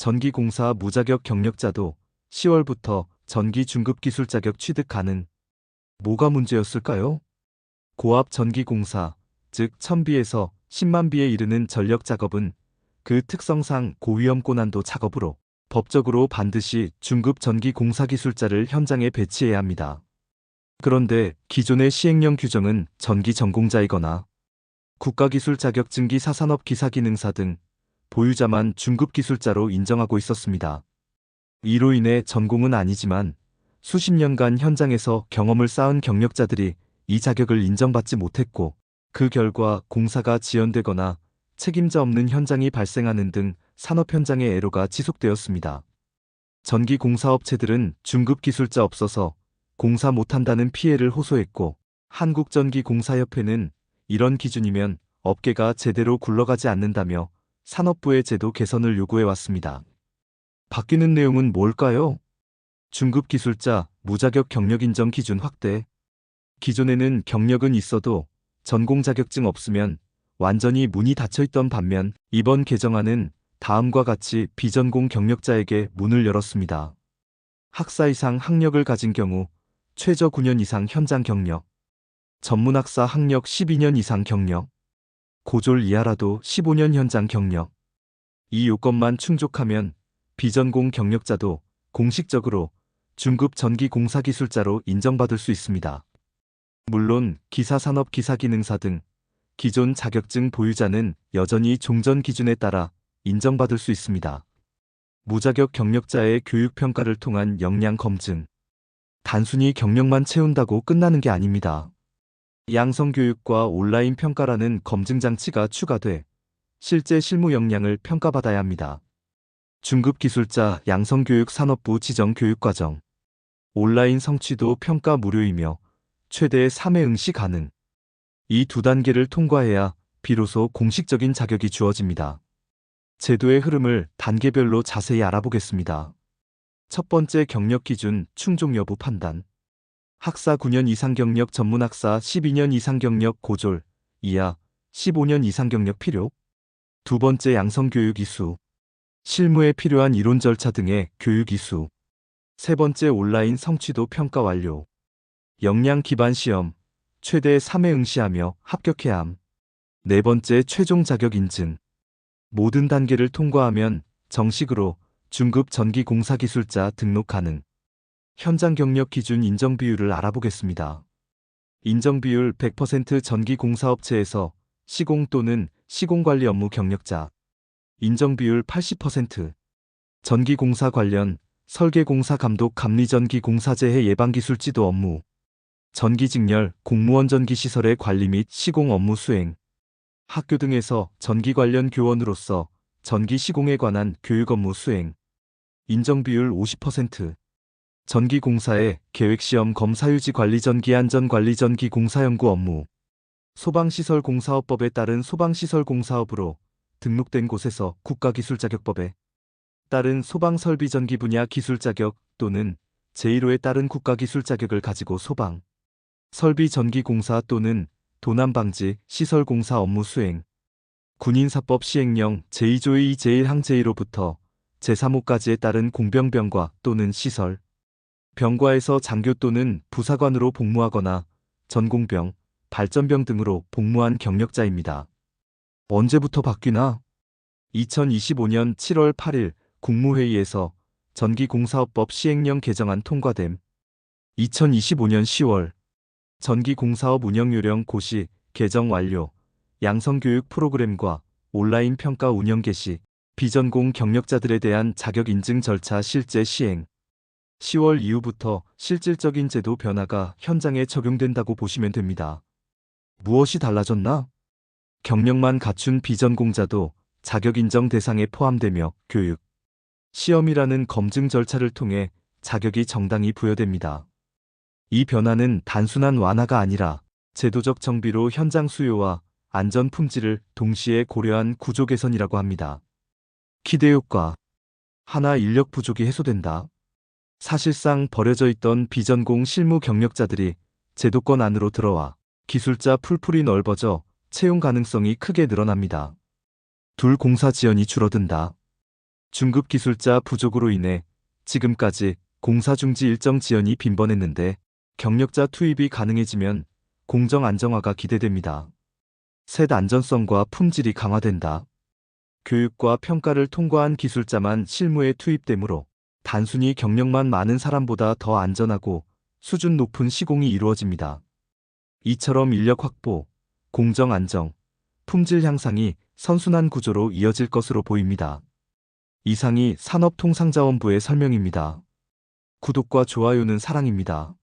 전기공사 무자격 경력자도 10월부터 전기 중급 기술 자격 취득 가능. 뭐가 문제였을까요? 고압 전기공사, 즉 1000비에서 10만 비에 이르는 전력 작업은 그 특성상 고위험 고난도 작업으로 법적으로 반드시 중급 전기 공사 기술자를 현장에 배치해야 합니다. 그런데 기존의 시행령 규정은 전기 전공자이거나 국가기술 자격증기 사산업 기사기능사 등 보유자만 중급 기술자로 인정하고 있었습니다. 이로 인해 전공은 아니지만 수십 년간 현장에서 경험을 쌓은 경력자들이 이 자격을 인정받지 못했고, 그 결과 공사가 지연되거나 책임자 없는 현장이 발생하는 등 산업 현장의 애로가 지속되었습니다. 전기공사업체들은 중급 기술자 없어서 공사 못한다는 피해를 호소했고, 한국전기공사협회는 이런 기준이면 업계가 제대로 굴러가지 않는다며 산업부의 제도 개선을 요구해왔습니다. 바뀌는 내용은 뭘까요? 중급 기술자 무자격 경력 인정 기준 확대. 기존에는 경력은 있어도 전공 자격증 없으면 완전히 문이 닫혀있던 반면, 이번 개정안은 다음과 같이 비전공 경력자에게 문을 열었습니다. 학사 이상 학력을 가진 경우 최저 9년 이상 현장 경력, 전문학사 학력 12년 이상 경력, 고졸 이하라도 15년 현장 경력. 이 요건만 충족하면 비전공 경력자도 공식적으로 중급 전기공사기술자로 인정받을 수 있습니다. 물론 기사산업 기사기능사 등 기존 자격증 보유자는 여전히 종전 기준에 따라 인정받을 수 있습니다. 무자격 경력자의 교육평가를 통한 역량 검증. 단순히 경력만 채운다고 끝나는 게 아닙니다. 양성교육과 온라인 평가라는 검증장치가 추가돼 실제 실무 역량을 평가받아야 합니다. 중급기술자 양성교육 산업부 지정교육과정. 온라인 성취도 평가 무료이며 최대 3회 응시 가능. 이 두 단계를 통과해야 비로소 공식적인 자격이 주어집니다. 제도의 흐름을 단계별로 자세히 알아보겠습니다. 첫 번째 경력 기준 충족 여부 판단. 학사 9년 이상 경력 전문학사 12년 이상 경력 고졸 이하 15년 이상 경력 필요. 두 번째 양성교육 이수. 실무에 필요한 이론 절차 등의 교육 이수. 세 번째 온라인 성취도 평가 완료. 역량 기반 시험. 최대 3회 응시하며 합격해야 함. 네 번째 최종 자격 인증. 모든 단계를 통과하면 정식으로 중급 전기공사기술자 등록 가능. 현장 경력 기준 인정 비율을 알아보겠습니다. 인정 비율 100% 전기공사업체에서 시공 또는 시공관리 업무 경력자. 인정 비율 80%. 전기공사 관련 설계공사 감독 감리전기공사재해 예방기술지도 업무. 전기직렬 공무원 전기시설의 관리 및 시공 업무 수행. 학교 등에서 전기 관련 교원으로서 전기 시공에 관한 교육 업무 수행. 인정 비율 50%. 전기공사의 계획시험 검사유지 관리 전기안전 관리 전기공사 연구 업무. 소방시설공사업법에 따른 소방시설공사업으로 등록된 곳에서 국가기술자격법에 따른 소방설비 전기 분야 기술자격 또는 제1호에 따른 국가기술자격을 가지고 소방, 설비 전기공사 또는 도난방지 시설공사 업무 수행. 군인사법 시행령 제2조 2 제1항 제1호부터 제3호까지에 따른 공병병과 또는 시설, 병과에서 장교 또는 부사관으로 복무하거나 전공병, 발전병 등으로 복무한 경력자입니다. 언제부터 바뀌나? 2025년 7월 8일 국무회의에서 전기공사업법 시행령 개정안 통과됨. 2025년 10월 전기공사업 운영요령 고시 개정 완료. 양성교육 프로그램과 온라인 평가 운영 개시. 비전공 경력자들에 대한 자격 인증 절차 실제 시행. 10월 이후부터 실질적인 제도 변화가 현장에 적용된다고 보시면 됩니다. 무엇이 달라졌나? 경력만 갖춘 비전공자도 자격 인정 대상에 포함되며 교육, 시험이라는 검증 절차를 통해 자격이 정당히 부여됩니다. 이 변화는 단순한 완화가 아니라 제도적 정비로 현장 수요와 안전 품질을 동시에 고려한 구조 개선이라고 합니다. 기대 효과. 하나, 인력 부족이 해소된다. 사실상 버려져 있던 비전공 실무 경력자들이 제도권 안으로 들어와 기술자 풀풀이 넓어져 채용 가능성이 크게 늘어납니다. 둘, 공사 지연이 줄어든다. 중급 기술자 부족으로 인해 지금까지 공사 중지 일정 지연이 빈번했는데 경력자 투입이 가능해지면 공정 안정화가 기대됩니다. 셋 안전성과 품질이 강화된다. 교육과 평가를 통과한 기술자만 실무에 투입되므로 단순히 경력만 많은 사람보다 더 안전하고 수준 높은 시공이 이루어집니다. 이처럼 인력 확보, 공정 안정, 품질 향상이 선순환 구조로 이어질 것으로 보입니다. 이상이 산업통상자원부의 설명입니다. 구독과 좋아요는 사랑입니다.